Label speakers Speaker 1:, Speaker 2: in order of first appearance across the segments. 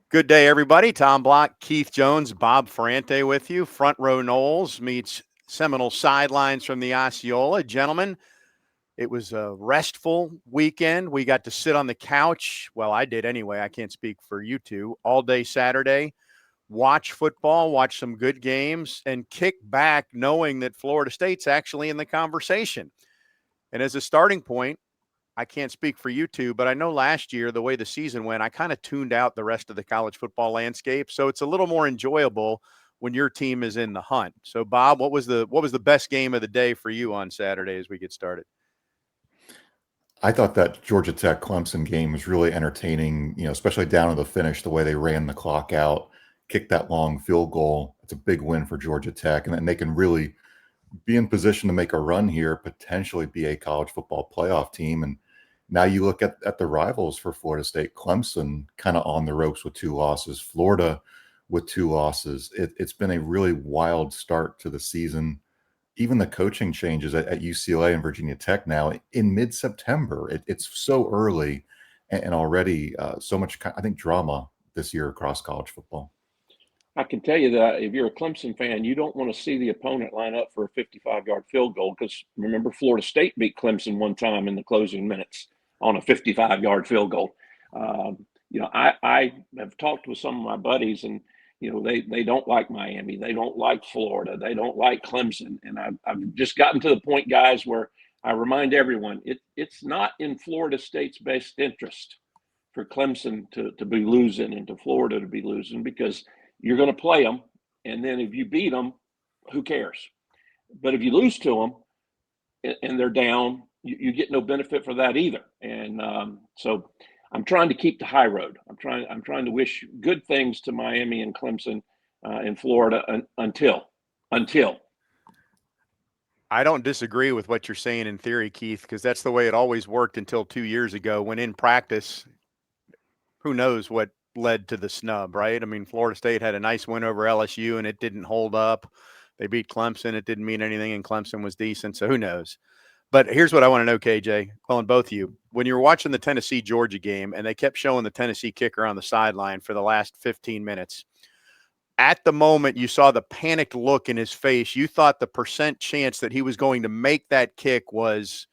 Speaker 1: Good day, everybody. Tom Block, Keith Jones, Bob Ferrante with you. Front Row Noles meets Seminole Sidelines from the Osceola. Gentlemen, it was a restful weekend. We got to sit on the couch. Well, I did anyway. I can't speak for you two. All day Saturday, watch football, watch some good games, and kick back knowing that Florida State's actually in the conversation. And as a starting point, I can't speak for you two, but I know last year, the way the season went, I kind of tuned out the rest of the college football landscape. So it's a little more enjoyable when your team is in the hunt. So Bob, what was the best game of the day for you on Saturday as we get started?
Speaker 2: I thought that Georgia Tech Clemson game was really entertaining, especially down to the finish, the way they ran the clock out, kicked that long field goal. It's a big win for Georgia Tech. And then they can really be in position to make a run here, potentially be a college football playoff team. And now you look at the rivals for Florida State, Clemson kind of on the ropes with 2 losses, Florida with 2 losses. It's been a really wild start to the season. Even the coaching changes at UCLA and Virginia Tech now in mid-September. It's so early and already so much, I think, drama this year across college football.
Speaker 3: I can tell you that if you're a Clemson fan, you don't want to see the opponent line up for a 55-yard field goal because remember, Florida State beat Clemson one time in the closing minutes on a 55-yard field goal. I have talked with some of my buddies, and they don't like Miami, they don't like Florida, they don't like Clemson, and I've just gotten to the point, guys, where I remind everyone it's not in Florida State's best interest for Clemson to be losing and to Florida to be losing because you're going to play them, and then if you beat them, who cares? But if you lose to them and they're down, you get no benefit for that either. And so I'm trying to keep the high road. I'm trying to wish good things to Miami and Clemson in Florida until.
Speaker 1: I don't disagree with what you're saying in theory, Keith, because that's the way it always worked until 2 years ago when in practice, who knows what led to the snub, right? I mean, Florida State had a nice win over LSU and it didn't hold up. They beat Clemson. It didn't mean anything, and Clemson was decent. So who knows? But here's what I want to know, KJ, calling both of you. When you were watching the Tennessee-Georgia game and they kept showing the Tennessee kicker on the sideline for the last 15 minutes, at the moment you saw the panicked look in his face, you thought the percent chance that he was going to make that kick was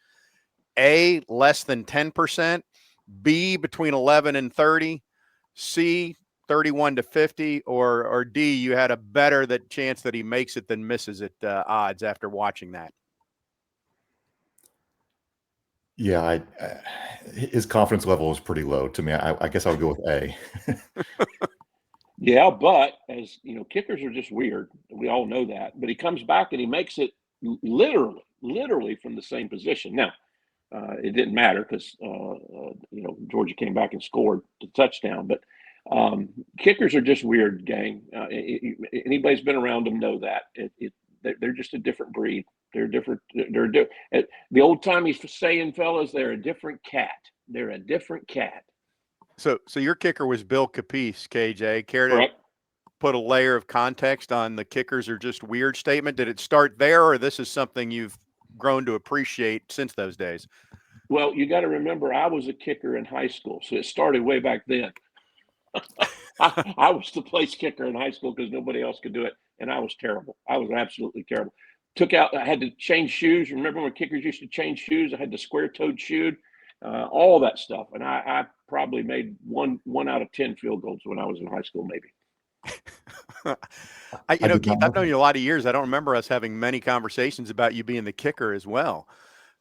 Speaker 1: A, less than 10%, B, between 11 and 30, C, 31 to 50, or D, you had a better chance that he makes it than misses it odds after watching that?
Speaker 2: Yeah, his confidence level is pretty low to me. I guess I would go with A.
Speaker 3: Yeah, but as you know, kickers are just weird. We all know that. But he comes back and he makes it literally from the same position. Now, it didn't matter because Georgia came back and scored the touchdown. But kickers are just weird, gang. Anybody's been around them know that they're just a different breed. They're different. The old timey saying, fellas, they're a different cat. They're a different cat.
Speaker 1: So your kicker was Bill Capice, KJ. Care to
Speaker 3: Correct.
Speaker 1: put a layer of context on the kickers are just weird statement? Did it start there, or this is something you've grown to appreciate since those days?
Speaker 3: Well, you got to remember, I was a kicker in high school, so it started way back then. I was the place kicker in high school because nobody else could do it, and I was terrible. I was absolutely terrible. I had to change shoes. Remember when kickers used to change shoes? I had the square-toed shoe, all that stuff, and I probably made one out of 10 field goals when I was in high school, maybe.
Speaker 1: Keith, I've known you a lot of years. I don't remember us having many conversations about you being the kicker as well.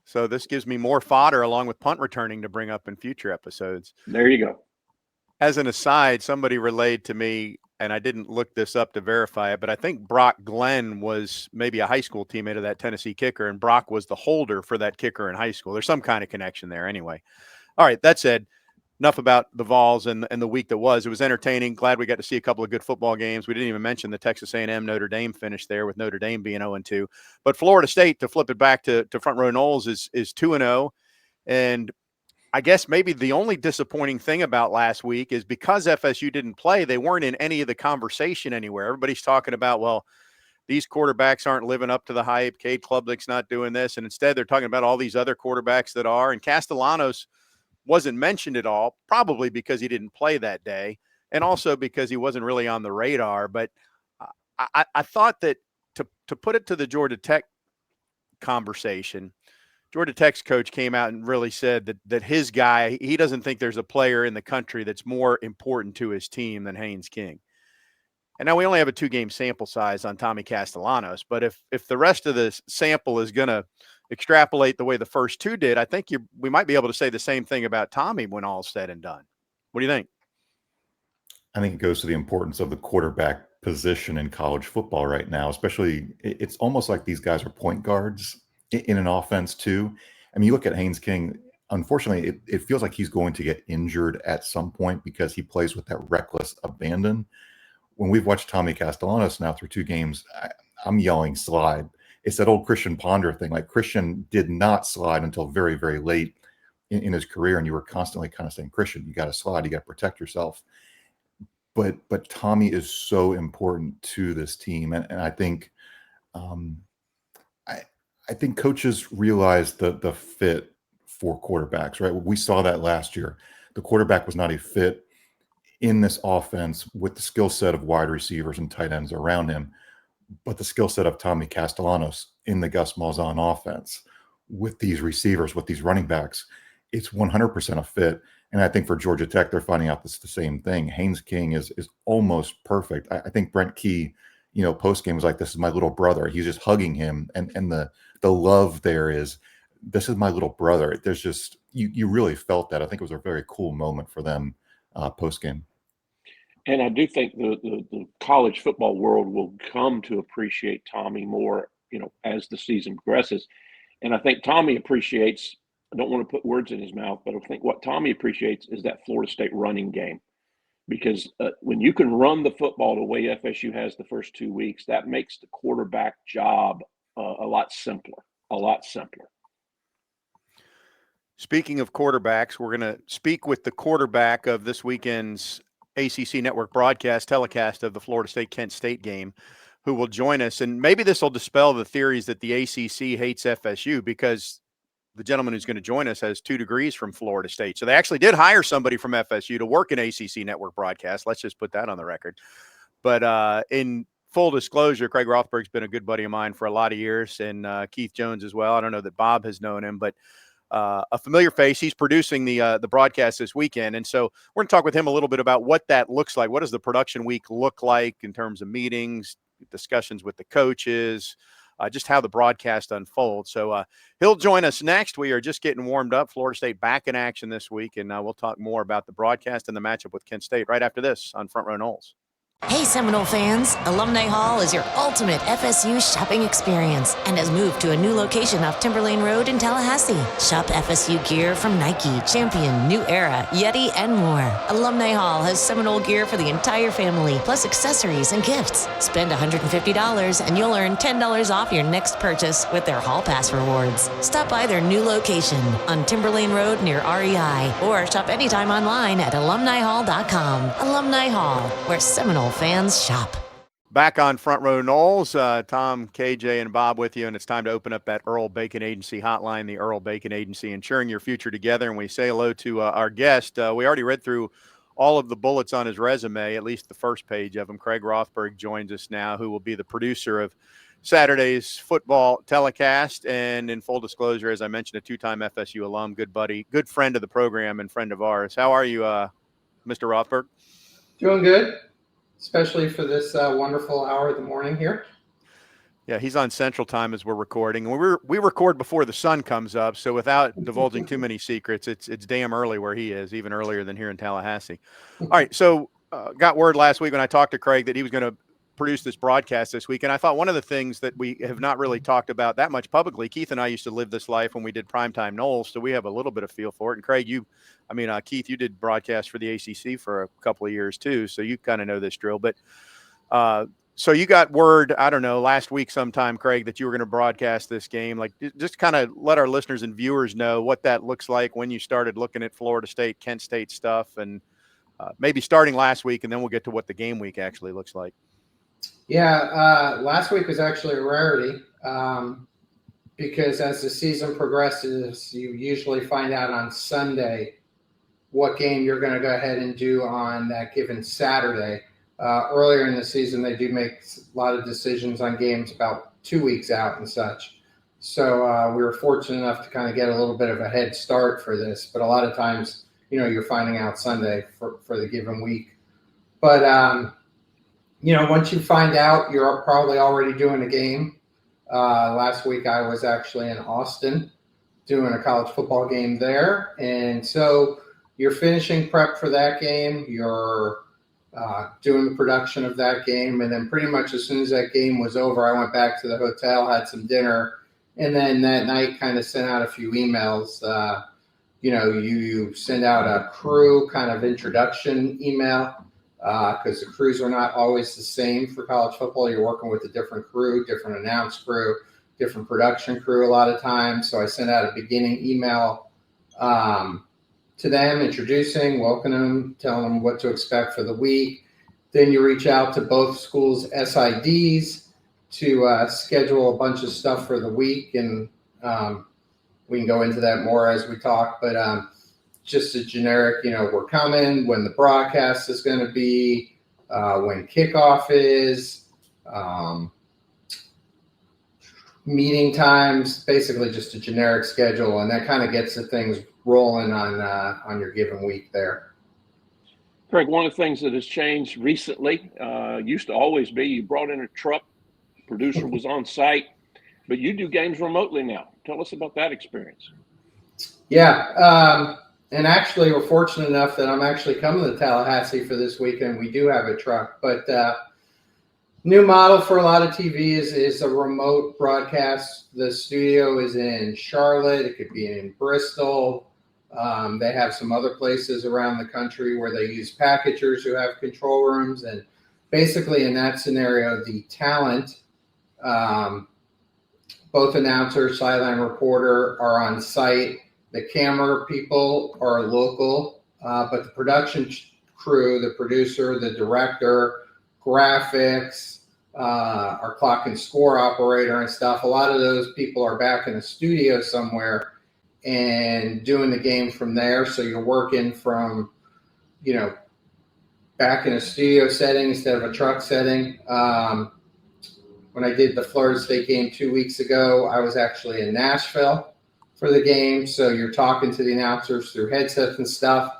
Speaker 1: So this gives me more fodder along with punt returning to bring up in future episodes.
Speaker 3: There you go.
Speaker 1: As an aside, somebody relayed to me, and I didn't look this up to verify it, but I think Brock Glenn was maybe a high school teammate of that Tennessee kicker, and Brock was the holder for that kicker in high school. There's some kind of connection there anyway. All right, that said, enough about the Vols and the week that was. It was entertaining. Glad we got to see a couple of good football games. We didn't even mention the Texas A&M Notre Dame finish there with Notre Dame being 0-2. But Florida State, to flip it back to Front Row Noles, is 2-0. And I guess maybe the only disappointing thing about last week is because FSU didn't play, they weren't in any of the conversation anywhere. Everybody's talking about, well, these quarterbacks aren't living up to the hype. Cade Klubnik's not doing this. And instead, they're talking about all these other quarterbacks that are. And Castellanos wasn't mentioned at all, probably because he didn't play that day. and also because he wasn't really on the radar. But I thought that to put it to the Georgia Tech conversation, Georgia Tech's coach came out and really said that his guy, he doesn't think there's a player in the country that's more important to his team than Haynes King. And now we only have a 2-game sample size on Tommy Castellanos, but if the rest of the sample is going to extrapolate the way the first 2 did, I think we might be able to say the same thing about Tommy when all's said and done. What do you think?
Speaker 2: I think it goes to the importance of the quarterback position in college football right now, especially it's almost like these guys are point guards in an offense too. I mean, you look at Haynes King, unfortunately, it feels like he's going to get injured at some point because he plays with that reckless abandon. When we've watched Tommy Castellanos now through 2 games, I'm yelling slide. It's that old Christian Ponder thing. Like Christian did not slide until very, very late in his career. And you were constantly kind of saying, Christian, you got to slide, you got to protect yourself. But Tommy is so important to this team. And I think I think coaches realize the fit for quarterbacks, right? We saw that last year. The quarterback was not a fit in this offense with the skill set of wide receivers and tight ends around him, but the skill set of Tommy Castellanos in the Gus Malzahn offense with these receivers, with these running backs, it's 100% a fit. And I think for Georgia Tech, they're finding out this is the same thing. Haynes King is almost perfect. I think Brent Key, post game was like, "This is my little brother." He's just hugging him, and the love there is, "This is my little brother." There's just you really felt that. I think it was a very cool moment for them post game.
Speaker 3: And I do think the college football world will come to appreciate Tommy more, as the season progresses. And I think Tommy appreciates, I don't want to put words in his mouth, but I think what Tommy appreciates is that Florida State running game. Because when you can run the football the way FSU has the first 2 weeks, that makes the quarterback job a lot simpler, a lot simpler.
Speaker 1: Speaking of quarterbacks, we're going to speak with the quarterback of this weekend's ACC Network broadcast telecast of the Florida State-Kent State game, who will join us. And maybe this will dispel the theories that the ACC hates FSU, because the gentleman who's going to join us has 2 degrees from Florida State. So they actually did hire somebody from FSU to work in ACC Network broadcast. Let's just put that on the record. But in full disclosure, Craig Rothberg's been a good buddy of mine for a lot of years, and Keith Jones as well. I don't know that Bob has known him, but a familiar face. He's producing the broadcast this weekend. And so we're going to talk with him a little bit about what that looks like. What does the production week look like in terms of meetings, discussions with the coaches, just how the broadcast unfolds. So he'll join us next. We are just getting warmed up. Florida State back in action this week, and we'll talk more about the broadcast and the matchup with Kent State right after this on Front Row Noles.
Speaker 4: Hey Seminole fans, Alumni Hall is your ultimate FSU shopping experience and has moved to a new location off Timberlane Road in Tallahassee. Shop FSU gear from Nike, Champion, New Era, Yeti, and more. Alumni Hall has Seminole gear for the entire family, plus accessories and gifts. Spend $150 and you'll earn $10 off your next purchase with their Hall Pass rewards. Stop by their new location on Timberlane Road near REI, or shop anytime online at alumnihall.com. Alumni Hall, where Seminole fans shop.
Speaker 1: Back on Front Row Noles, Tom, KJ, and Bob with you, and it's time to open up that Earl Bacon Agency hotline, the Earl Bacon Agency, ensuring your future together. And we say hello to our guest. We already read through all of the bullets on his resume, at least the first page of them. Craig Rothberg joins us now, who will be the producer of Saturday's football telecast. And in full disclosure, as I mentioned, a 2-time FSU alum, good buddy, good friend of the program and friend of ours. How are you, Mr. Rothberg?
Speaker 5: Doing good, especially for this wonderful hour of the morning here.
Speaker 1: Yeah, he's on Central Time as we're recording. We record before the sun comes up, so without divulging too many secrets, it's damn early where he is, even earlier than here in Tallahassee. All right, so got word last week when I talked to Craig that he was going to produce this broadcast this week, and I thought one of the things that we have not really talked about that much publicly, Keith and I used to live this life when we did Primetime Noles, so we have a little bit of feel for it. And Craig, Keith, you did broadcast for the ACC for a couple of years too, so you kind of know this drill. But so you got word, I don't know, last week sometime, Craig, that you were going to broadcast this game. Like, just kind of let our listeners and viewers know what that looks like when you started looking at Florida State, Kent State stuff, and maybe starting last week, and then we'll get to what the game week actually looks like.
Speaker 5: Yeah, last week was actually a rarity because as the season progresses, you usually find out on Sunday what game you're going to go ahead and do on that given Saturday. Earlier in the season, they do make a lot of decisions on games about 2 weeks out and such. So we were fortunate enough to kind of get a little bit of a head start for this. But a lot of times, you're finding out Sunday for the given week. But, once you find out, you're probably already doing a game. Last week, I was actually in Austin doing a college football game there. And so you're finishing prep for that game. You're doing the production of that game. And then pretty much as soon as that game was over, I went back to the hotel, had some dinner, and then that night kind of sent out a few emails. You send out a crew kind of introduction email because the crews are not always the same for college football. You're working with a different crew, different announce crew, different production crew a lot of times. So I sent out a beginning email to them, introducing, welcoming them, telling them what to expect for the week. Then you reach out to both schools' SIDs to schedule a bunch of stuff for the week. And we can go into that more as we talk, but just a generic, we're coming, when the broadcast is going to be, when kickoff is, meeting times, basically just a generic schedule. And that kind of gets the things rolling on your given week there.
Speaker 3: Craig, one of the things that has changed recently, used to always be you brought in a truck, producer was on site, but you do games remotely now. Tell us about that experience.
Speaker 5: Yeah. And actually, we're fortunate enough that I'm actually coming to Tallahassee for this weekend. We do have a truck, but new model for a lot of TV is a remote broadcast. The studio is in Charlotte. It could be in Bristol. They have some other places around the country where they use packagers who have control rooms. And basically in that scenario, the talent, both announcer, sideline reporter are on site. The camera people are local, but the production crew, the producer, the director, graphics, our clock and score operator and stuff, a lot of those people are back in the studio somewhere and doing the game from there. So you're working from, back in a studio setting instead of a truck setting. When I did the Florida State game 2 weeks ago, I was actually in Nashville for the game. So you're talking to the announcers through headsets and stuff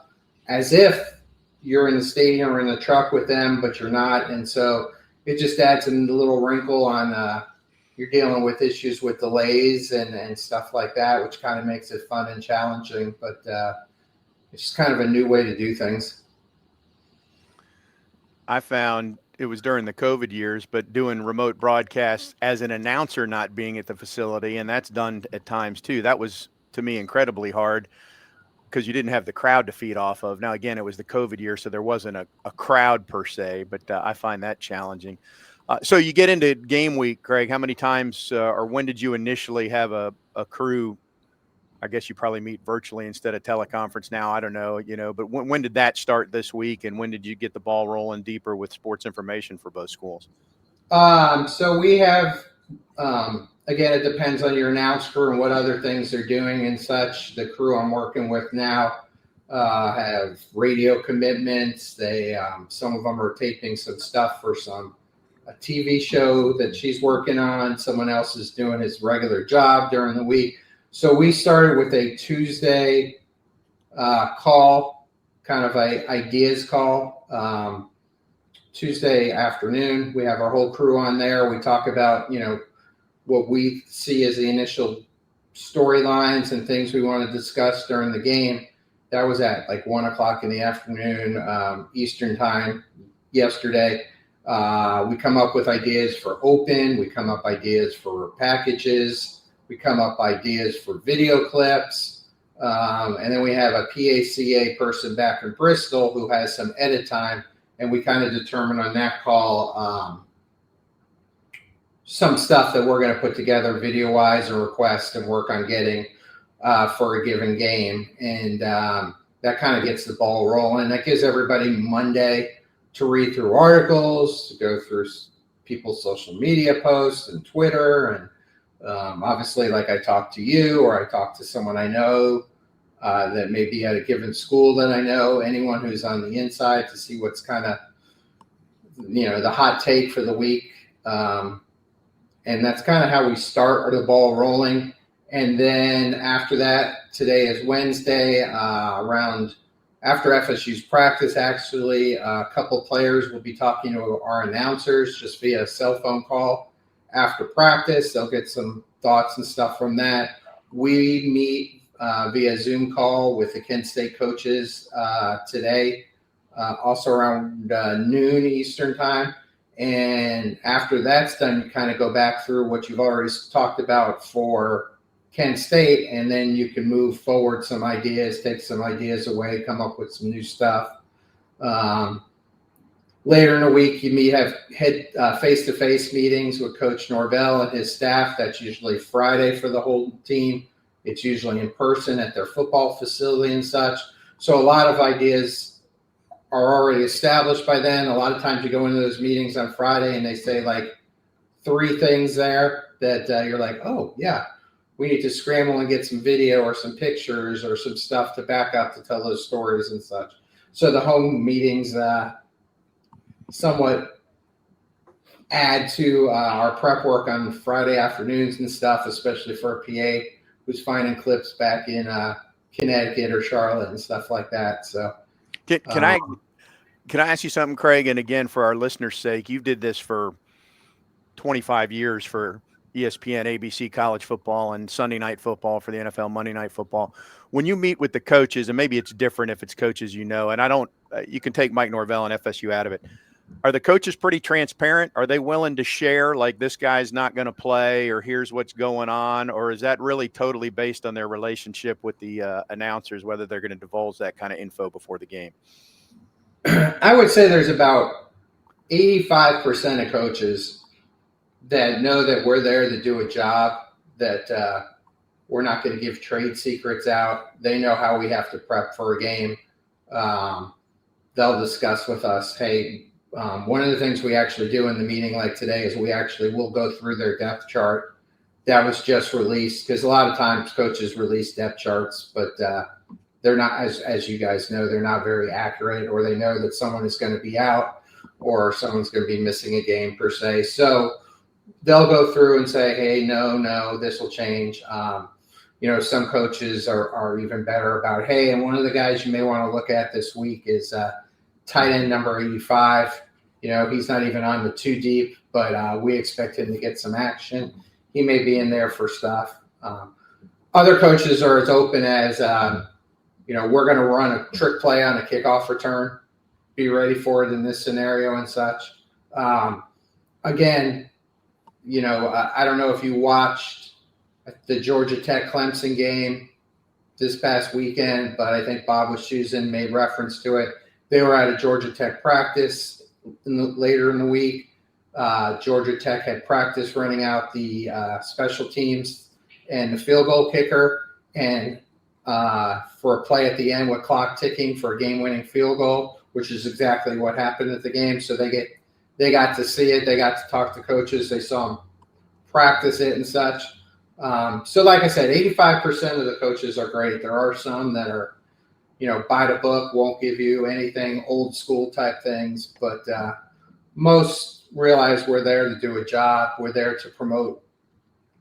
Speaker 5: as if you're in the stadium or in the truck with them, but you're not. And so it just adds a little wrinkle on you're dealing with issues with delays and stuff like that, which kind of makes it fun and challenging. But it's just kind of a new way to do things.
Speaker 1: I found it was during the COVID years, but doing remote broadcasts as an announcer not being at the facility, and that's done at times too. That was, to me, incredibly hard because you didn't have the crowd to feed off of. Now, again, it was the COVID year, so there wasn't a crowd per se, but I find that challenging. So you get into game week, Craig. How many times or when did you initially have a crew? I guess you probably meet virtually instead of teleconference now. I don't know, but when did that start this week, and when did you get the ball rolling deeper with sports information for both schools?
Speaker 5: So we have, again, it depends on your announce crew and what other things they're doing and such. The crew I'm working with now have radio commitments. They, some of them are taping some stuff for a TV show that she's working on. Someone else is doing his regular job during the week. So we started with a Tuesday call, kind of a ideas call. Tuesday afternoon, we have our whole crew on there. We talk about, what we see as the initial storylines and things we want to discuss during the game. That was at like 1:00 in the afternoon, Eastern time yesterday. We come up with ideas for open. We come up ideas for packages. We come up ideas for video clips. And then we have a PACA person back in Bristol who has some edit time. And we kind of determine on that call some stuff that we're going to put together video-wise or request and work on getting for a given game. And that kind of gets the ball rolling. That gives everybody Monday to read through articles, to go through people's social media posts and Twitter. And obviously, like I talk to you or I talk to someone I know, that may be at a given school that I know, anyone who's on the inside, to see what's kind of, the hot take for the week. And that's kind of how we start the ball rolling. And then after that, today is Wednesday, after FSU's practice, actually, a couple players will be talking to our announcers just via cell phone call after practice. They'll get some thoughts and stuff from that. We meet via Zoom call with the Kent State coaches today, also around noon Eastern time. And after that's done, you kind of go back through what you've already talked about for Kent State, and then you can move forward some ideas, take some ideas away, come up with some new stuff. Later in the week, you have face-to-face meetings with Coach Norvell and his staff. That's usually Friday for the whole team. It's usually in person at their football facility and such. So a lot of ideas are already established by then. A lot of times you go into those meetings on Friday and they say like 3 things there that you're like, oh, yeah, we need to scramble and get some video or some pictures or some stuff to back up to tell those stories and such. So the home meetings somewhat add to our prep work on Friday afternoons and stuff, especially for a PA who's finding clips back in Connecticut or Charlotte and stuff like that. So
Speaker 1: can I ask you something, Craig? And again, for our listeners' sake, you did this for 25 years for ESPN, ABC college football, and Sunday night football for the NFL, Monday night football. When you meet with the coaches, and maybe it's different if it's coaches and I don't, you can take Mike Norvell and FSU out of it. Are the coaches pretty transparent? Are they willing to share, like, this guy's not going to play, or here's what's going on? Or is that really totally based on their relationship with the announcers, whether they're going to divulge that kind of info before the game?
Speaker 5: I would say there's about 85% of coaches that know that we're there to do a job, that we're not going to give trade secrets out. They know how we have to prep for a game. They'll discuss with us, hey, one of the things we actually do in the meeting like today is we actually will go through their depth chart that was just released, because a lot of times coaches release depth charts, but they're not, as you guys know, they're not very accurate, or they know that someone is going to be out or someone's going to be missing a game per se. So they'll go through and say, hey, no, this will change. Some coaches are even better about, hey, and one of the guys you may want to look at this week is tight end number 85. He's not even on the 2 deep, but we expect him to get some action. He may be in there for stuff. Other coaches are as open as, we're going to run a trick play on a kickoff return. Be ready for it in this scenario and such. Again, I don't know if you watched the Georgia Tech Clemson game this past weekend, but I think Bob Wischusen made reference to it. They were at a Georgia Tech practice later in the week. Georgia Tech had practice running out the special teams and the field goal kicker, and for a play at the end with clock ticking for a game-winning field goal, which is exactly what happened at the game. So they got to see it. They got to talk to coaches. They saw them practice it and such. So like I said, 85% of the coaches are great. There are some that are, by the book, won't give you anything, old school type things, but most realize we're there to do a job. We're there to promote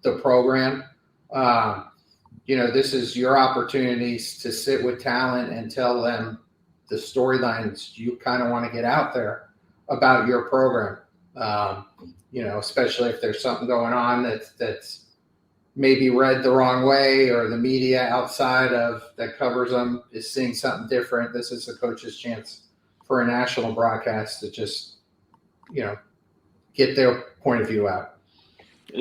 Speaker 5: the program. This is your opportunities to sit with talent and tell them the storylines you kind of want to get out there about your program. Especially if there's something going on that's maybe read the wrong way, or the media outside of that covers them is seeing something different. This is the coach's chance for a national broadcast to just, get their point of view out.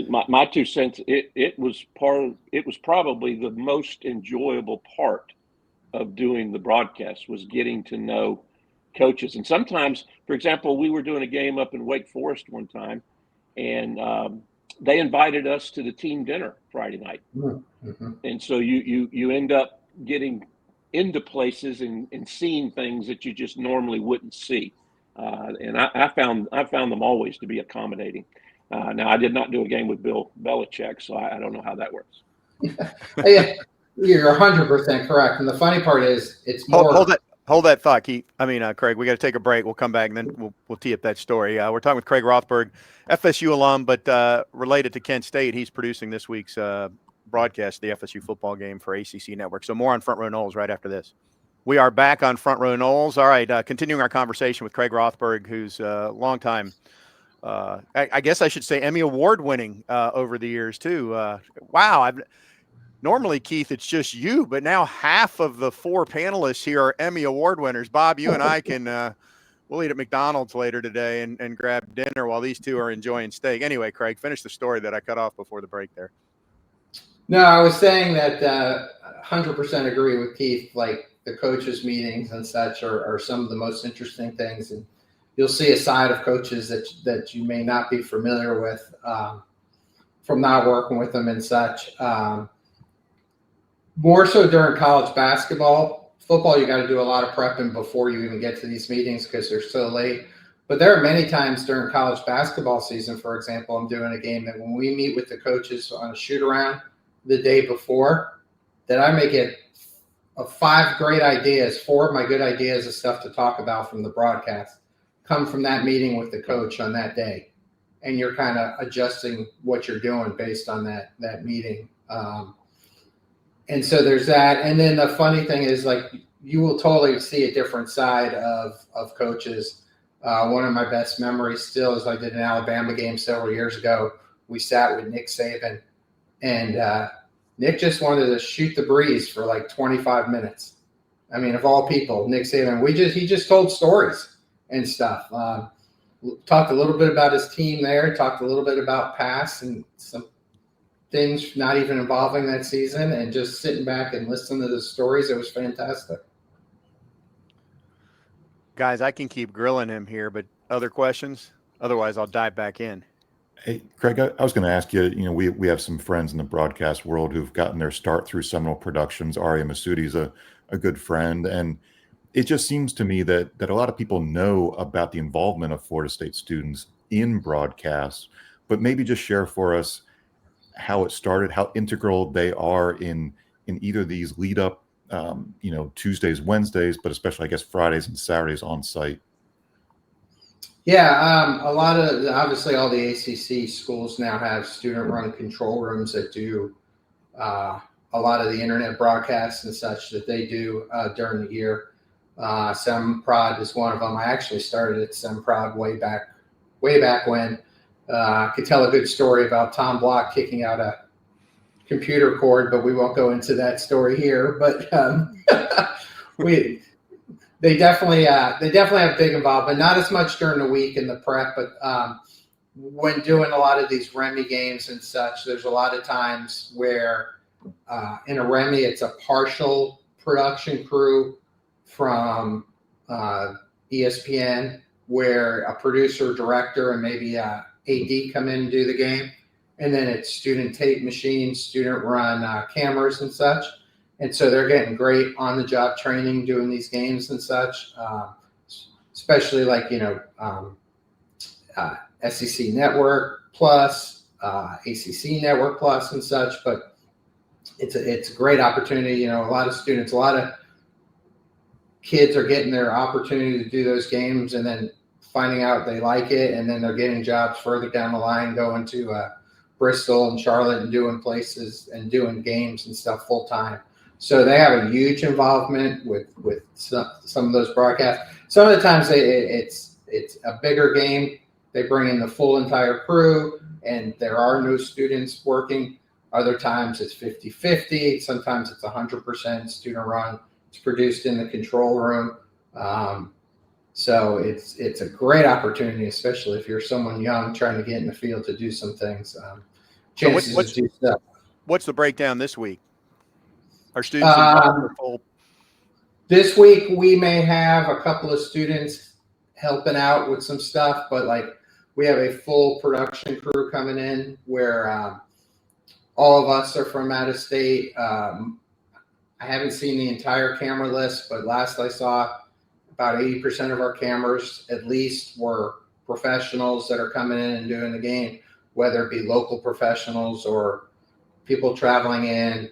Speaker 3: My 2 cents. It was probably the most enjoyable part of doing the broadcast, was getting to know coaches. And sometimes, for example, we were doing a game up in Wake Forest one time, and they invited us to the team dinner Friday night. Mm-hmm. And so you end up getting into places and seeing things that you just normally wouldn't see. And I found them always to be accommodating. Now, I did not do a game with Bill Belichick, so I don't know how that works.
Speaker 5: You're 100% correct. And the funny part is, it's
Speaker 1: Hold,
Speaker 5: more.
Speaker 1: hold that thought, Keith. Craig. We got to take a break. We'll come back and then we'll tee up that story. We're talking with Craig Rothberg, FSU alum, but related to Kent State. He's producing this week's broadcast of the FSU football game for ACC Network. So more on Front Row Noles right after this. We are back on Front Row Noles. All right, continuing our conversation with Craig Rothberg, who's a longtime, I guess I should say Emmy Award winning over the years too. Wow, normally, Keith, it's just you, but now half of the 4 panelists here are Emmy Award winners. Bob, you and I can we'll eat at McDonald's later today and grab dinner while these two are enjoying steak. Anyway, Craig, finish the story that I cut off before the break there.
Speaker 5: No, I was saying that 100% agree with Keith. Like the coaches' meetings and such are some of the most interesting things, and you'll see a side of coaches that you may not be familiar with from not working with them and such. More so during college basketball. Football, you got to do a lot of prepping before you even get to these meetings because they're so late. But there are many times during college basketball season, for example, I'm doing a game that when we meet with the coaches on a shoot around the day before, that I may get 5 great ideas, 4 of my good ideas of stuff to talk about from the broadcast come from that meeting with the coach on that day. And you're kind of adjusting what you're doing based on that meeting. And so there's that. And then the funny thing is, like, you will totally see a different side of coaches. One of my best memories still is I did an Alabama game several years ago. We sat with Nick Saban, and Nick just wanted to shoot the breeze for like 25 minutes. I mean, of all people, Nick Saban, he just told stories and stuff. Talked a little bit about his team there, talked a little bit about past and some things not even involving that season, and just sitting back and listening to the stories. It was fantastic.
Speaker 1: Guys, I can keep grilling him here, but other questions? Otherwise, I'll dive back in.
Speaker 2: Hey, Craig, I was going to ask you, we have some friends in the broadcast world who've gotten their start through Seminole Productions. Aria Masudi's a good friend. And it just seems to me that a lot of people know about the involvement of Florida State students in broadcasts, but maybe just share for us how it started, how integral they are in either these lead up, Tuesdays, Wednesdays, but especially, I guess, Fridays and Saturdays on site.
Speaker 5: Yeah, obviously all the ACC schools now have student-run control rooms that do a lot of the internet broadcasts and such that they do during the year. SemProd is one of them. I actually started at SemProd way back when. I could tell a good story about Tom Block kicking out a computer cord, but we won't go into that story here. But they definitely have big involvement. Not as much during the week in the prep, but when doing a lot of these Remy games and such, there's a lot of times where in a Remy it's a partial production crew from ESPN, where a producer, director, and maybe AD come in and do the game, and then it's student tape machines, student run cameras and such, and so they're getting great on the job training doing these games and such, especially like SEC Network Plus, ACC Network Plus and such. But it's a great opportunity. A lot of students, a lot of kids are getting their opportunity to do those games and then finding out they like it, and then they're getting jobs further down the line, going to Bristol and Charlotte and doing places and doing games and stuff full time. So they have a huge involvement with some of those broadcasts. Some of the times it's a bigger game. They bring in the full entire crew, and there are no students working. Other times it's 50-50. Sometimes it's 100% student run. It's produced in the control room. So it's a great opportunity, especially if you're someone young trying to get in the field to do some things. Chances to do stuff.
Speaker 1: What's the breakdown this week? Are students involved or full?
Speaker 5: This week we may have a couple of students helping out with some stuff, but like we have a full production crew coming in where all of us are from out of state. I haven't seen the entire camera list, but last I saw, about 80% of our cameras at least were professionals that are coming in and doing the game, whether it be local professionals or people traveling in.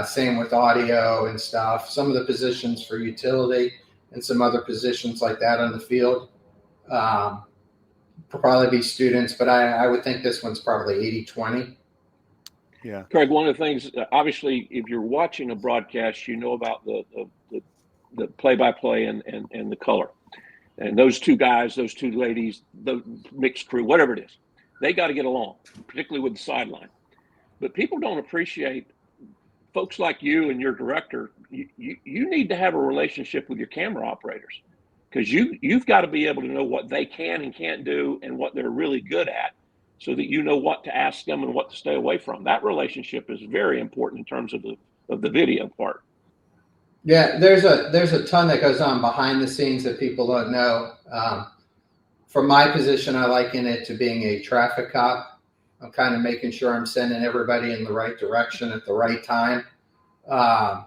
Speaker 5: Same with audio and stuff. Some of the positions for utility and some other positions like that on the field probably be students, but I would think this one's probably 80-20.
Speaker 1: Yeah.
Speaker 3: Craig, one of the things, obviously, if you're watching a broadcast, you know about the play-by-play and the color. And those two guys, those two ladies, the mixed crew, whatever it is, they got to get along, particularly with the sideline. But people don't appreciate folks like you and your director. You need to have a relationship with your camera operators, because you've got to be able to know what they can and can't do and what they're really good at, so that you know what to ask them and what to stay away from. That relationship is very important in terms of the video part.
Speaker 5: Yeah, there's a ton that goes on behind the scenes that people don't know. From my position, I liken it to being a traffic cop. I'm kind of making sure I'm sending everybody in the right direction at the right time. The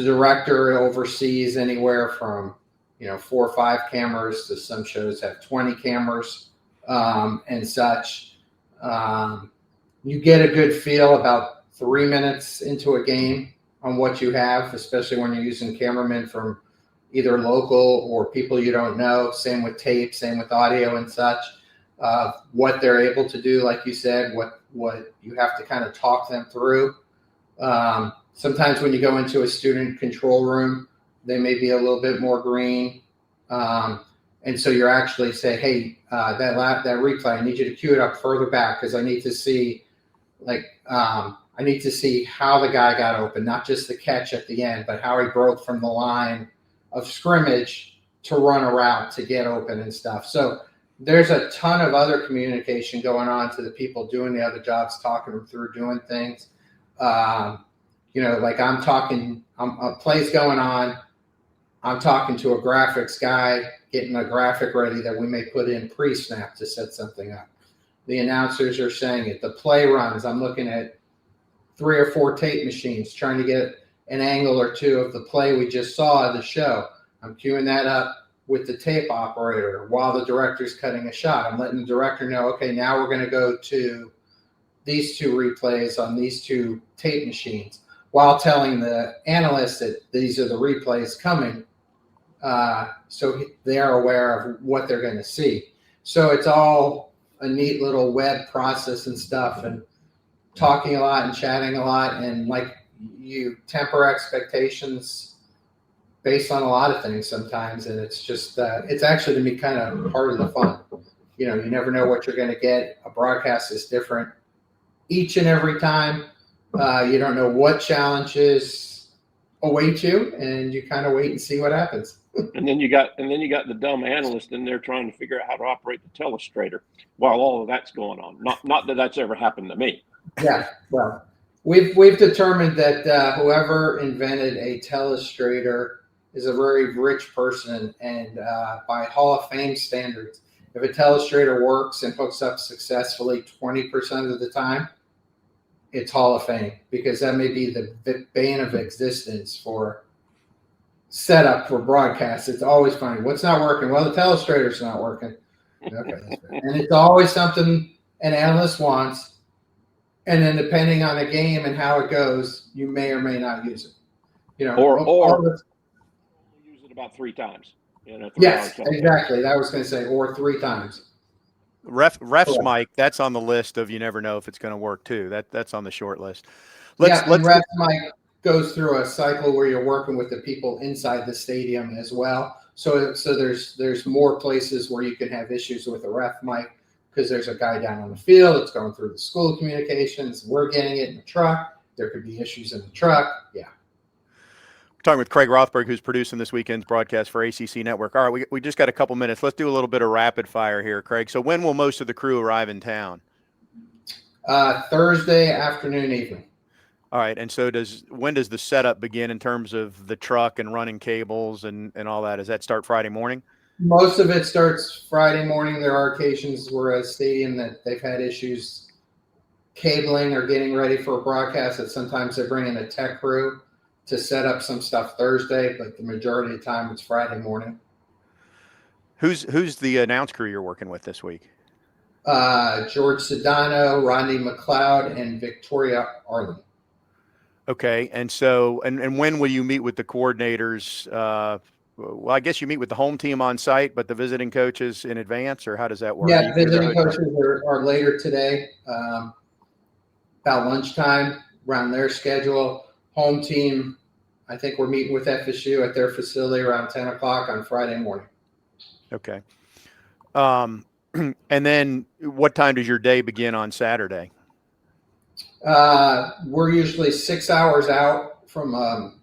Speaker 5: director oversees anywhere from 4 or 5 cameras to some shows have 20 cameras and such. You get a good feel about 3 minutes into a game on what you have, especially when you're using cameramen from either local or people you don't know. Same with tape, same with audio and such. What they're able to do, like you said, what you have to kind of talk them through. Sometimes when you go into a student control room, they may be a little bit more green. And so you're actually say, hey, that replay, I need you to cue it up further back because I need to see I need to see how the guy got open, not just the catch at the end, but how he broke from the line of scrimmage to run a route to get open and stuff. So there's a ton of other communication going on to the people doing the other jobs, talking them through doing things. Like I'm talking, a play's going on. I'm talking to a graphics guy, getting a graphic ready that we may put in pre-snap to set something up. The announcers are saying it. The play runs. I'm looking at 3 or 4 tape machines, trying to get an angle or two of the play we just saw of the show. I'm queuing that up with the tape operator while the director's cutting a shot. I'm letting the director know, okay, now we're going to go to these 2 replays on these 2 tape machines, while telling the analyst that these are the replays coming, so they are aware of what they're going to see. So it's all a neat little web process and stuff, and talking a lot and chatting a lot, and like you temper expectations based on a lot of things sometimes, and it's just it's actually to me kind of part of the fun. You never know what you're going to get. A broadcast is different each and every time. You don't know what challenges await you, and you kind of wait and see what happens.
Speaker 3: And then you got the dumb analyst in there trying to figure out how to operate the telestrator while all of that's going on. Not that that's ever happened to me.
Speaker 5: Yeah, well, we've determined that whoever invented a telestrator is a very rich person, and by Hall of Fame standards, if a telestrator works and hooks up successfully 20% of the time, it's Hall of Fame, because that may be the bane of existence for setup for broadcast. It's always funny. What's not working? Well, the telestrator's not working. Okay, and it's always something an analyst wants. And then depending on the game and how it goes, you may or may not use it.
Speaker 3: Or use it about 3 times.
Speaker 5: Yes, exactly. That was going to say, or 3 times.
Speaker 1: Ref's mic, that's on the list of you never know if it's going to work too. That's on the short list.
Speaker 5: And ref's mic goes through a cycle where you're working with the people inside the stadium as well. So there's more places where you can have issues with a ref mic, because there's a guy down on the field. It's going through the school communications. We're getting it in the truck. There could be issues in the truck. Yeah.
Speaker 1: We're talking with Craig Rothberg, who's producing this weekend's broadcast for ACC Network. All right, we just got a couple minutes. Let's do a little bit of rapid fire here, Craig. So when will most of the crew arrive in town?
Speaker 5: Thursday afternoon, evening.
Speaker 1: All right, and so when does the setup begin in terms of the truck and running cables and all that? Does that start Friday morning?
Speaker 5: Most of it starts Friday morning. There are occasions where a stadium that they've had issues cabling or getting ready for a broadcast that sometimes they bring in a tech crew to set up some stuff Thursday, but the majority of the time it's Friday morning.
Speaker 1: Who's the announce crew you're working with this week?
Speaker 5: George Sedano, Rodney McLeod, and Victoria Arlen.
Speaker 1: Okay. And so, and when will you meet with the coordinators? Well, I guess you meet with the home team on site, but the visiting coaches in advance, or how does that work? Do
Speaker 5: Yeah,
Speaker 1: you go to their
Speaker 5: visiting
Speaker 1: hotel?
Speaker 5: coaches are later today, about lunchtime around their schedule. Home team, I think we're meeting with FSU at their facility around 10 o'clock on Friday morning.
Speaker 1: Okay. And then what time does your day begin on Saturday?
Speaker 5: We're usually 6 hours out from,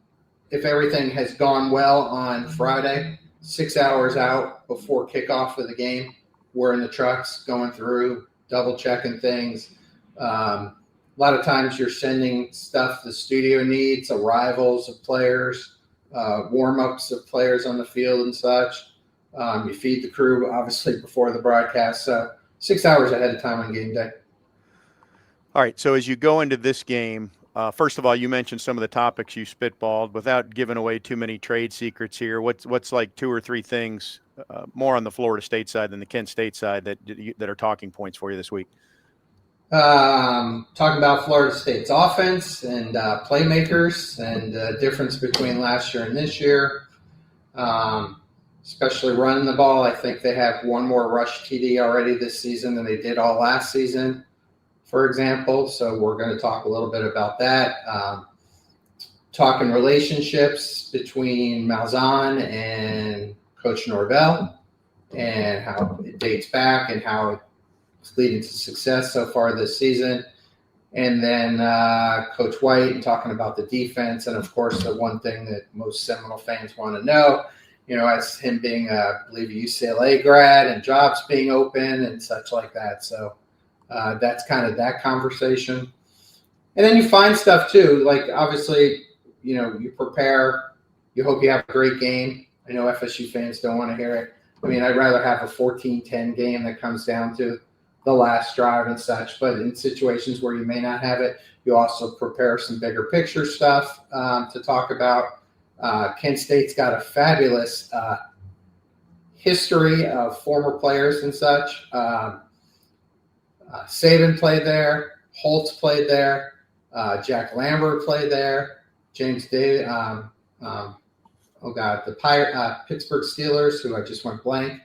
Speaker 5: if everything has gone well on Friday, 6 hours out before kickoff of the game. We're in the trucks going through, double checking things. A lot of times you're sending stuff the studio needs, arrivals of players, warm-ups of players on the field and such. You feed the crew, obviously, before the broadcast. So 6 hours ahead of time on game day.
Speaker 1: All right. So as you go into this game, first of all, you mentioned some of the topics you spitballed without giving away too many trade secrets here. What's like 2 or 3 things more on the Florida State side than the Kent State side that are talking points for you this week?
Speaker 5: Talking about Florida State's offense and playmakers and the difference between last year and this year, especially running the ball. I think they have one more rush TD already this season than they did all last season, for example. So we're going to talk a little bit about that. Talking relationships between Malzahn and Coach Norvell and how it dates back and how it's leading to success so far this season. And then Coach White and talking about the defense. And, of course, the one thing that most Seminole fans want to know, as him being, I believe, a UCLA grad and jobs being open and such like that. So that's kind of that conversation. And then you find stuff, too. Like, obviously, you prepare. You hope you have a great game. I know FSU fans don't want to hear it. I mean, I'd rather have a 14-10 game that comes down to the last drive and such. But in situations where you may not have it, you also prepare some bigger picture stuff to talk about. Kent State's got a fabulous history of former players and such. Saban played there. Holtz played there. Jack Lambert played there. James Day. The Pittsburgh Steelers, who I just went blank,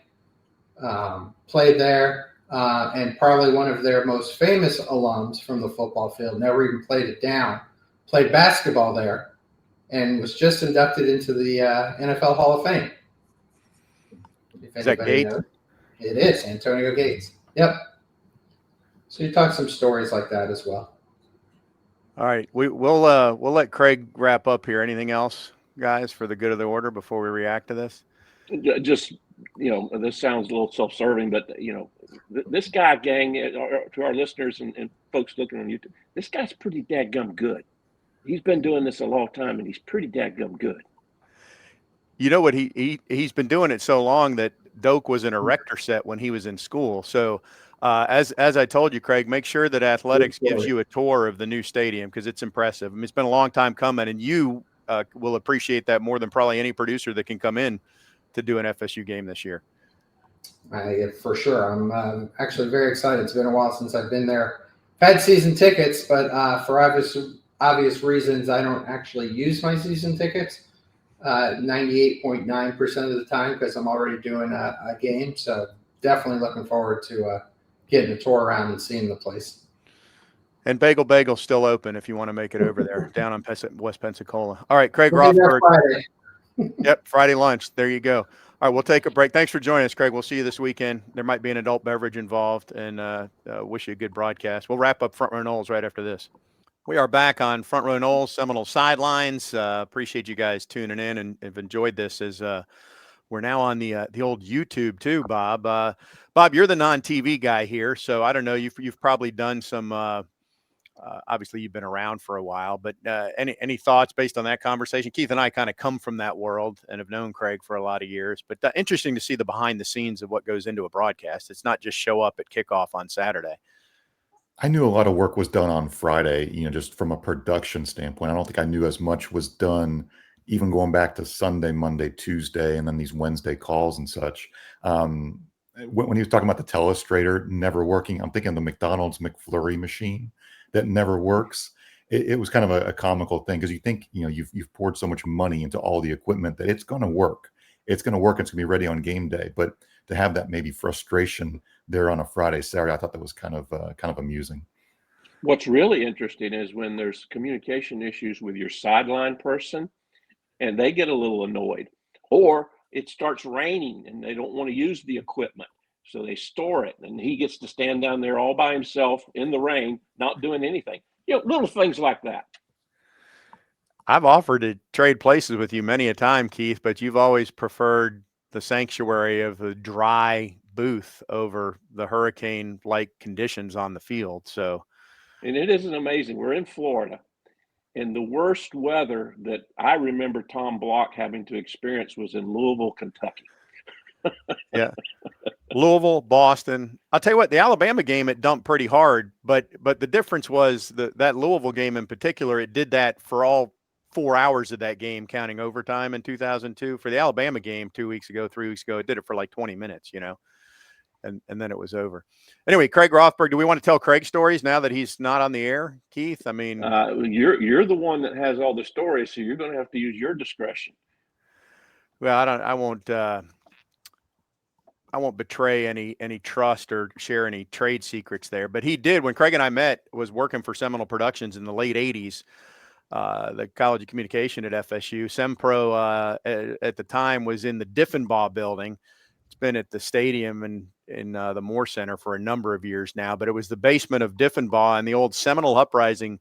Speaker 5: played there. And probably one of their most famous alums from the football field, never even played it down, played basketball there, and was just inducted into the NFL Hall of Fame. If
Speaker 1: Is that Gates?
Speaker 5: knows. It is, Antonio Gates. Yep. So you talk some stories like that as well.
Speaker 1: All right. We'll let Craig wrap up here. Anything else, guys, for the good of the order before we react to this?
Speaker 3: Just, this sounds a little self-serving, but, this guy, gang, to our listeners and folks looking on YouTube, this guy's pretty dadgum good. He's been doing this a long time, and he's pretty dadgum good.
Speaker 1: You know what? He's been doing it so long that Doak was in a Rector set when he was in school. So as I told you, Craig, make sure that Athletics gives you a tour of the new stadium because it's impressive. I mean, it's been a long time coming, and you will appreciate that more than probably any producer that can come in to do an FSU game this year.
Speaker 5: For sure. I'm actually very excited. It's been a while since I've been there. I've had season tickets, but for obvious reasons, I don't actually use my season tickets 98.9% of the time because I'm already doing a game. So definitely looking forward to getting a tour around and seeing the place.
Speaker 1: And Bagel's still open if you want to make it over there down on West Pensacola. All right, Craig Rothberg.
Speaker 5: Friday.
Speaker 1: Yep, Friday lunch. There you go. All right, we'll take a break. Thanks for joining us, Craig. We'll see you this weekend. There might be an adult beverage involved, and wish you a good broadcast. We'll wrap up Front Row Noles right after this. We are back on Front Row Noles, Seminole Sidelines. Appreciate you guys tuning in and have enjoyed this as we're now on the old YouTube too, Bob. Bob, you're the non-TV guy here, so I don't know. You've probably done some. Obviously, you've been around for a while, but any thoughts based on that conversation? Keith and I kind of come from that world and have known Craig for a lot of years, but interesting to see the behind the scenes of what goes into a broadcast. It's not just show up at kickoff on Saturday.
Speaker 2: I knew a lot of work was done on Friday, just from a production standpoint. I don't think I knew as much was done even going back to Sunday, Monday, Tuesday, and then these Wednesday calls and such. When he was talking about the telestrator never working, I'm thinking the McDonald's McFlurry machine that never works. it was kind of a comical thing because you think, you've poured so much money into all the equipment that it's going to work. It's going to work. It's going to be ready on game day. But to have that maybe frustration there on a Friday, Saturday, I thought that was kind of amusing.
Speaker 3: What's really interesting is when there's communication issues with your sideline person and they get a little annoyed, or it starts raining and they don't want to use the equipment. So they store it and he gets to stand down there all by himself in the rain, not doing anything. Little things like that.
Speaker 1: I've offered to trade places with you many a time, Keith, but you've always preferred the sanctuary of a dry booth over the hurricane-like conditions on the field. So,
Speaker 3: and it isn't amazing. We're in Florida, and the worst weather that I remember Tom Block having to experience was in Louisville, Kentucky.
Speaker 1: Yeah. Louisville, Boston. I'll tell you what, the Alabama game, it dumped pretty hard, but the difference was that Louisville game in particular, it did that for all 4 hours of that game, counting overtime in 2002. For the Alabama game 3 weeks ago, it did it for like 20 minutes, and then it was over. Anyway, Craig Rothberg, do we want to tell Craig stories now that he's not on the air, Keith? I mean,
Speaker 3: you're the one that has all the stories, so you're going to have to use your discretion.
Speaker 1: Well, I won't betray any trust or share any trade secrets there, but he did when Craig and I met, was working for Seminole Productions in the late 80s, the College of Communication at FSU. SemPro at the time was in the Diffenbaugh building. It's been at the stadium and in the Moore Center for a number of years now, but it was the basement of Diffenbaugh and the old Seminole Uprising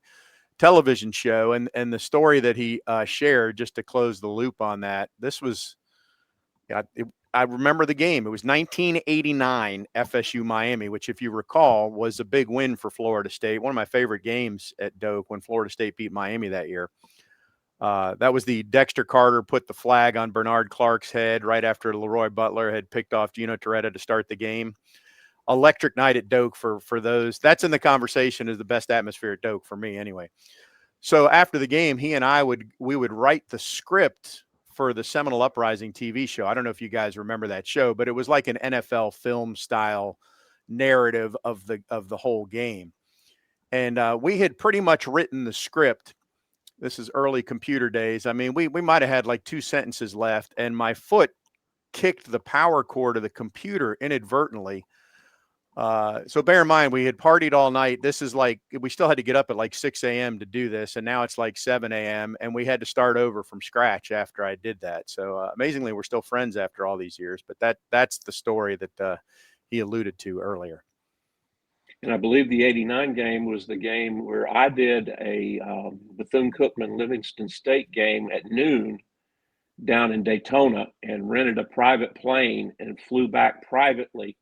Speaker 1: television show. And the story that he shared, just to close the loop on that, this was, I remember the game. It was 1989 FSU Miami, which, if you recall, was a big win for Florida State. One of my favorite games at Doak when Florida State beat Miami that year. That was the Dexter Carter put the flag on Bernard Clark's head right after Leroy Butler had picked off Gino Torretta to start the game. Electric night at Doak for those. That's in the conversation as the best atmosphere at Doak for me anyway. So after the game, he and I would write the script for the Seminole Uprising TV show. I don't know if you guys remember that show, but it was like an NFL film style narrative of the whole game. And we had pretty much written the script. This is early computer days. I mean, we might have had like 2 sentences left, and my foot kicked the power cord of the computer inadvertently. So bear in mind, we had partied all night. This is like, we still had to get up at like 6 a.m. to do this. And now it's like 7 a.m. and we had to start over from scratch after I did that. So amazingly, we're still friends after all these years, but that's the story that he alluded to earlier.
Speaker 3: And I believe the 89 game was the game where I did a Bethune-Cookman Livingston State game at noon down in Daytona and rented a private plane and flew back privately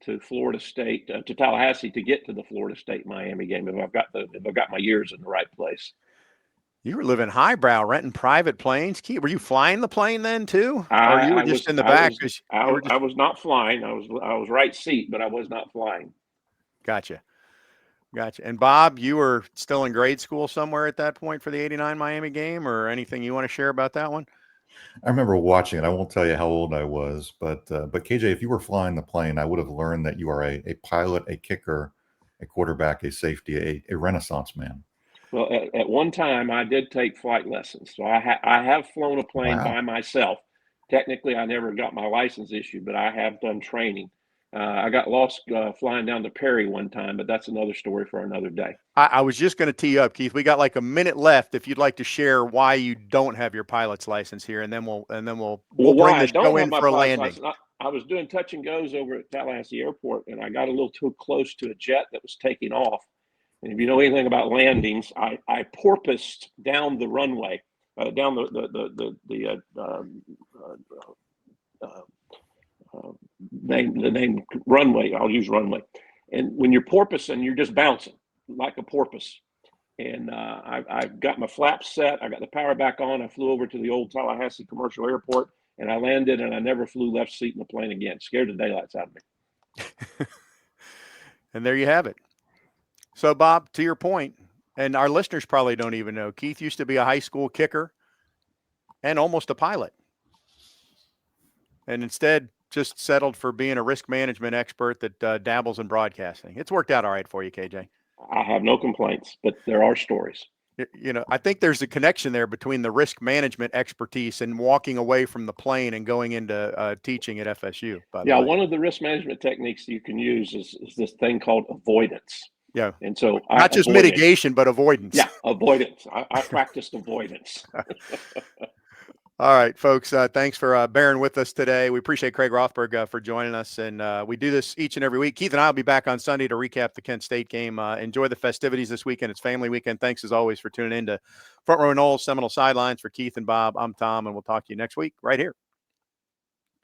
Speaker 3: to Florida State, to Tallahassee to get to the Florida State Miami game. If I've got my years in the right place.
Speaker 1: You were living highbrow, renting private planes. Were you flying the plane then too? Or you were just in the back?
Speaker 3: I was not flying. I was right seat, but I was not flying.
Speaker 1: Gotcha. And Bob, you were still in grade school somewhere at that point for the 89 Miami game, or anything you want to share about that one?
Speaker 2: I remember watching it. I won't tell you how old I was, but KJ, if you were flying the plane, I would have learned that you are a pilot, a kicker, a quarterback, a safety, a Renaissance man.
Speaker 3: Well, at one time, I did take flight lessons. So I have flown a plane by myself. Technically, I never got my license issued, but I have done training. I got lost flying down to Perry one time, but that's another story for another day.
Speaker 1: I was just going to tee you up, Keith. We got like a minute left. If you'd like to share why you don't have your pilot's license here, and then we'll bring the show in for a landing.
Speaker 3: I was doing touch and goes over at Tallahassee Airport, and I got a little too close to a jet that was taking off. And if you know anything about landings, I porpoised down the runway, down the name runway. I'll use runway. And when you're porpoising, you're just bouncing like a porpoise. And I got my flaps set. I got the power back on. I flew over to the old Tallahassee Commercial Airport, and I landed, and I never flew left seat in the plane again. Scared the daylights out of me.
Speaker 1: And there you have it. So, Bob, to your point, and our listeners probably don't even know, Keith used to be a high school kicker and almost a pilot. And instead just settled for being a risk management expert that dabbles in broadcasting. It's worked out all right for you, KJ.
Speaker 3: I have no complaints, but there are stories.
Speaker 1: I think there's a connection there between the risk management expertise and walking away from the plane and going into teaching at FSU. By the
Speaker 3: Yeah,
Speaker 1: way,
Speaker 3: one of the risk management techniques you can use is this thing called avoidance.
Speaker 1: yeah,
Speaker 3: And so
Speaker 1: not just
Speaker 3: avoided.
Speaker 1: mitigation, but avoidance.
Speaker 3: Yeah, avoidance. I practiced avoidance.
Speaker 1: All right, folks. Thanks for bearing with us today. We appreciate Craig Rothberg for joining us, and we do this each and every week. Keith and I will be back on Sunday to recap the Kent State game. Enjoy the festivities this weekend. It's family weekend. Thanks as always for tuning in to Front Row Noles, Seminole Sidelines. For Keith and Bob, I'm Tom, and we'll talk to you next week right here